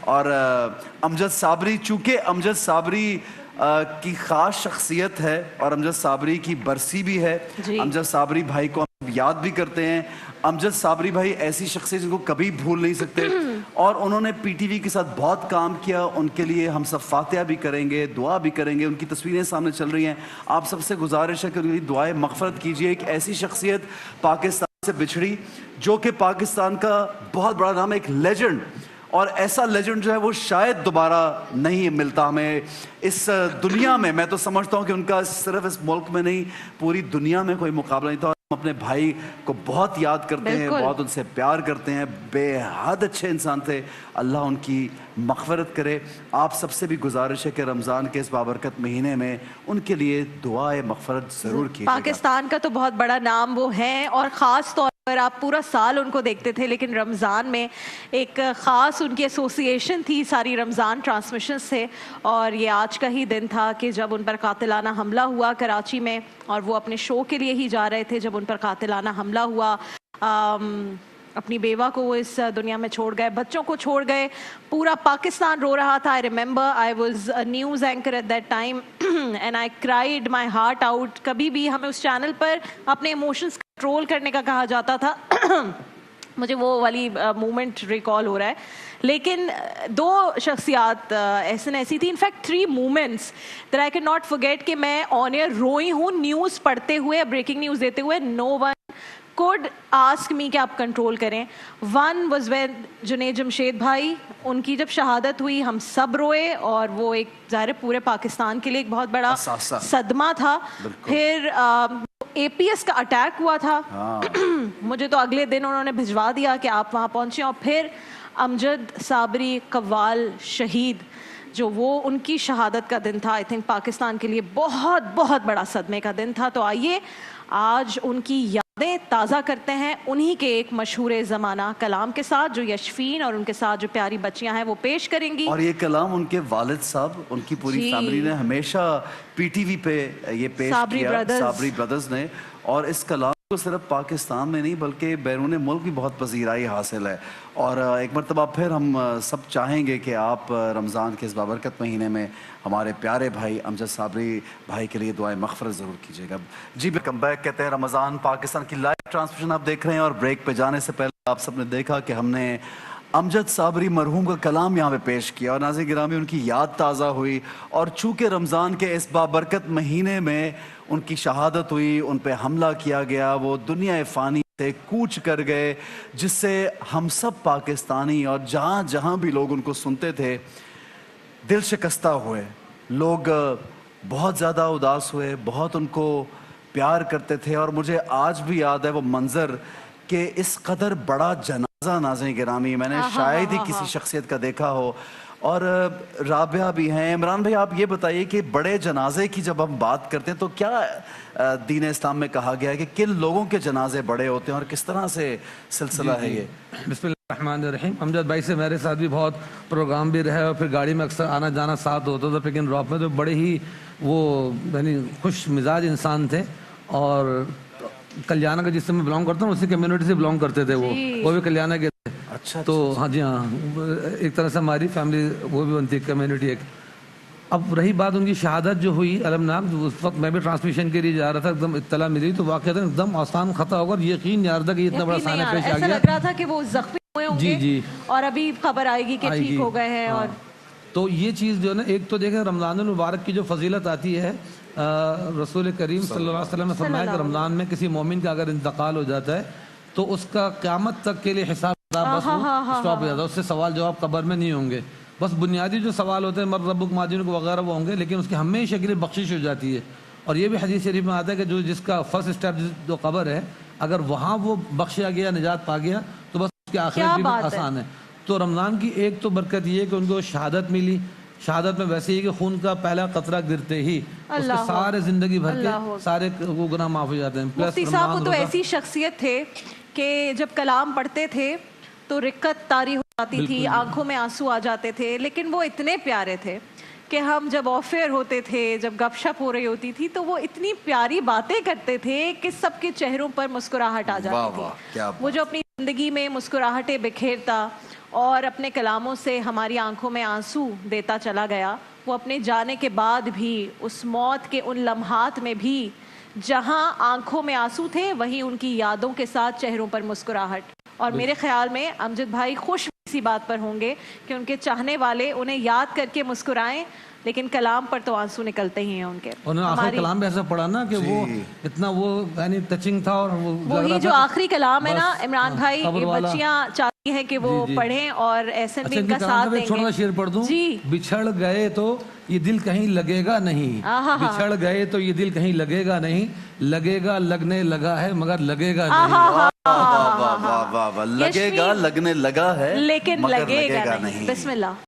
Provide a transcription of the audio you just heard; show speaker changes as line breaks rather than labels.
اور امجد صابری، چونکہ امجد صابری کی خاص شخصیت ہے اور امجد صابری کی برسی بھی ہے، امجد صابری بھائی کو ہم یاد بھی کرتے ہیں۔ امجد صابری بھائی ایسی شخصیت جن کو کبھی بھول نہیں سکتے، اور انہوں نے پی ٹی وی کے ساتھ بہت کام کیا۔ ان کے لیے ہم سب فاتحہ بھی کریں گے، دعا بھی کریں گے۔ ان کی تصویریں سامنے چل رہی ہیں، آپ سب سے گزارش ہے کہ ان کی دعائیں مغفرت کیجیے۔ ایک ایسی شخصیت پاکستان سے بچھڑی جو کہ پاکستان کا بہت بڑا نام ہے، ایک لیجنڈ، اور ایسا لیجنڈ جو ہے وہ شاید دوبارہ نہیں ملتا ہمیں اس دنیا میں۔ میں تو سمجھتا ہوں کہ ان کا صرف اس ملک میں نہیں، پوری دنیا میں کوئی مقابلہ نہیں تھا۔ ہم اپنے بھائی کو بہت یاد کرتے ہیں، بہت ان سے پیار کرتے ہیں، بے حد اچھے انسان تھے۔ اللہ ان کی مغفرت کرے۔ آپ سب سے بھی گزارش ہے کہ رمضان کے اس بابرکت مہینے میں ان کے لیے دعائے مغفرت ضرور کیجیے گا۔
پاکستان کا تو بہت بڑا نام وہ ہیں، اور خاص طور پر آپ پورا سال ان کو دیکھتے تھے، لیکن رمضان میں ایک خاص ان کی ایسوسییشن تھی ساری رمضان ٹرانسمیشن سے۔ اور یہ آج کا ہی دن تھا کہ جب ان پر قاتلانہ حملہ ہوا کراچی میں، اور وہ اپنے شو کے لیے ہی جا رہے تھے جب ان پر قاتلانہ حملہ ہوا۔ اپنی بیوہ کو وہ اس دنیا میں چھوڑ گئے، بچوں کو چھوڑ گئے، پورا پاکستان رو رہا تھا۔ I remember I was a news anchor at that time and I cried my heart out۔ کبھی بھی ہمیں اس چینل پر اپنے ایموشنز کنٹرول کرنے کا کہا جاتا تھا، مجھے وہ والی مومنٹ ریکال ہو رہا ہے۔ لیکن دو شخصیات ایسی تھی، in fact 3 moments that I cannot forget کہ میں آن ایئر روئی ہوں نیوز پڑھتے ہوئے، بریکنگ نیوز دیتے ہوئے۔ no one could ask me کہ آپ کنٹرول کریں۔ One was when Junaid Jamshed بھائی، ان کی جب شہادت ہوئی ہم سب روئے، اور وہ ایک ظاہر پورے پاکستان کے لیے ایک بہت بڑا صدمہ تھا۔ پھر اے پی ایس کا اٹیک ہوا تھا، مجھے تو اگلے دن انہوں نے بھجوا دیا کہ آپ وہاں پہنچیں۔ اور پھر امجد صابری قوال شہید، جو وہ ان کی شہادت کا دن تھا، آئی تھنک پاکستان کے لیے بہت بہت بڑا صدمے کا دن تھا۔ تو آئیے آج ان کی یادیں تازہ کرتے ہیں انہی کے ایک مشہور زمانہ کلام کے ساتھ، جو یشفین اور ان کے ساتھ جو پیاری بچیاں ہیں وہ پیش کریں گی۔
اور یہ کلام ان کے والد صاحب، ان کی پوری فیملی نے ہمیشہ پی ٹی وی پہ یہ پیش کیا، صابری برادرز نے۔ اور اس کلام کو صرف پاکستان میں نہیں بلکہ بیرون ملک بھی بہت پذیرائی حاصل ہے۔ اور ایک مرتبہ پھر ہم سب چاہیں گے کہ آپ رمضان کے اس بابرکت مہینے میں ہمارے پیارے بھائی امجد صابری بھائی کے لیے دعائیں مغفرت ضرور کیجیے گا۔ جی ویلکم بیک کہتے ہیں رمضان پاکستان کی لائیو ٹرانسمیشن آپ دیکھ رہے ہیں، اور بریک پہ جانے سے پہلے آپ سب نے دیکھا کہ ہم نے امجد صابری مرحوم کا کلام یہاں پہ پیش کیا، اور ناظرین گرامی ان کی یاد تازہ ہوئی۔ اور چونکہ رمضان کے اس بابرکت مہینے میں ان کی شہادت ہوئی، ان پہ حملہ کیا گیا، وہ دنیا فانی سے کوچ کر گئے، جس سے ہم سب پاکستانی اور جہاں جہاں بھی لوگ ان کو سنتے تھے دل شکستہ ہوئے، لوگ بہت زیادہ اداس ہوئے، بہت ان کو پیار کرتے تھے۔ اور مجھے آج بھی یاد ہے وہ منظر کہ اس قدر بڑا جنازہ، ناظرین گرامی میں نے شاید ہی کسی شخصیت کا دیکھا ہو۔ اور رابعہ بھی ہیں۔ عمران بھائی آپ یہ بتائیے کہ بڑے جنازے کی جب ہم بات کرتے ہیں تو کیا دین اسلام میں کہا گیا ہے کہ کن لوگوں کے جنازے بڑے ہوتے ہیں اور کس طرح سے سلسلہ ہے یہ؟
بسم اللہ الرحمن الرحیم۔ امجد بھائی سے میرے ساتھ بھی بہت پروگرام بھی رہے، اور پھر گاڑی میں اکثر آنا جانا ساتھ ہوتا تھا، لیکن راپ میں تو بڑے ہی وہ یعنی خوش مزاج انسان تھے۔ اور کلیانہ کا جس سے میں بلانگ کرتا ہوں اسی کمیونٹی سے بلانگ کرتے تھے، وہ بھی کلیانہ کے تھے۔ تو ہاں جی ہاں، ایک طرح سے ہماری فیملی وہ بھی بنتی ہے کمیونٹی ایک۔ اب رہی بات ان کی شہادت جو ہوئی المناک، اس وقت میں بھی ٹرانسمیشن کے لیے جا رہا تھا، ایک دم اطلاع ملی تو واقعہ ایک دم آسان خطا ہوگا، یقین نہیں آ رہا تھا کہ اتنا بڑا سامنے پیش آ گیا۔
ایسا لگ رہا تھا کہ وہ زخمی ہوئے ہوں گے اور ابھی خبر آئے گی کہ ٹھیک ہو گئے ہیں۔ اور
تو یہ چیز جو ہے نا، ایک تو دیکھیں رمضان المبارک کی جو فضیلت آتی ہے، رسول کریم صلی اللہ علیہ وسلم نے فرمایا کہ رمضان میں کسی مومن کا اگر انتقال ہو جاتا ہے تو اس کا قیامت تک کے لیے حساب بس اسٹاپ ہو جاتا ہے، اس سے سوال جواب قبر میں نہیں ہوں گے، بس بنیادی جو سوال ہوتے ہیں مر ربک ما دینک وغیرہ وہ ہوں گے، لیکن اس کی ہمیشہ کے لیے بخشش ہو جاتی ہے۔ اور یہ بھی حدیث شریف میں آتا ہے کہ جس کا فرسٹ اسٹیپ جو قبر ہے، اگر وہاں وہ بخشا گیا، نجات پا گیا، تو بس اس کی آخرت بھی آسان ہے۔ تو رمضان کی ایک تو برکت یہ ہے کہ ان کو شہادت ملی۔ شہادت میں ویسے ہی کہ خون کا پہلا قطرہ گرتے ہی اس کے سارے زندگی بھر کے سارے وہ گناہ معاف ہو جاتے ہیں۔
مفتی صاحب وہ تو ایسی شخصیت تھے کہ جب کلام پڑھتے تھے تو رقت طاری ہو جاتی تھی، آنکھوں میں آنسو آ جاتے تھے، لیکن وہ اتنے پیارے تھے کہ ہم جب آف ایئر ہوتے تھے، جب گپ شپ ہو رہی ہوتی تھی تو وہ اتنی پیاری باتیں کرتے تھے کہ سب کے چہروں پر مسکراہٹ آ جاتی تھی۔ وہ جو اپنی زندگی میں مسکراہٹیں بکھیرتا اور اپنے کلاموں سے ہماری آنکھوں میں آنسو دیتا چلا گیا. وہ اپنے جانے کے بعد بھی اس موت کے ان لمحات میں بھی جہاں آنکھوں میں آنسو تھے وہیں ان کی یادوں کے ساتھ چہروں پر مسکراہٹ. اور میرے خیال میں امجد بھائی خوش اسی بات پر ہوں گے کہ ان کے چاہنے والے انہیں یاد کر کے مسکرائیں, لیکن کلام پر تو آنسو نکلتے ہی ہیں ان کے.
انہوں نے آخری کلام بھی ایسا پڑھا نا کہ وہ اتنا وہ یعنی ٹچنگ تھا, اور
وہی جو آخری کلام ہے نا عمران بھائی, بچیاں چاہتی ہیں کہ وہ پڑھیں اور ایسے بھی ان کا ساتھ دیں گے.
چھوٹا شعر پڑھ دوں, بچھڑ گئے تو یہ دل کہیں لگے گا نہیں, بچھڑ گئے تو یہ دل کہیں لگے گا نہیں, لگے گا لگنے لگا ہے مگر لگے گا نہیں.
لگے گا لگنے لگا ہے
لیکن لگے گا نہیں. بسم اللہ.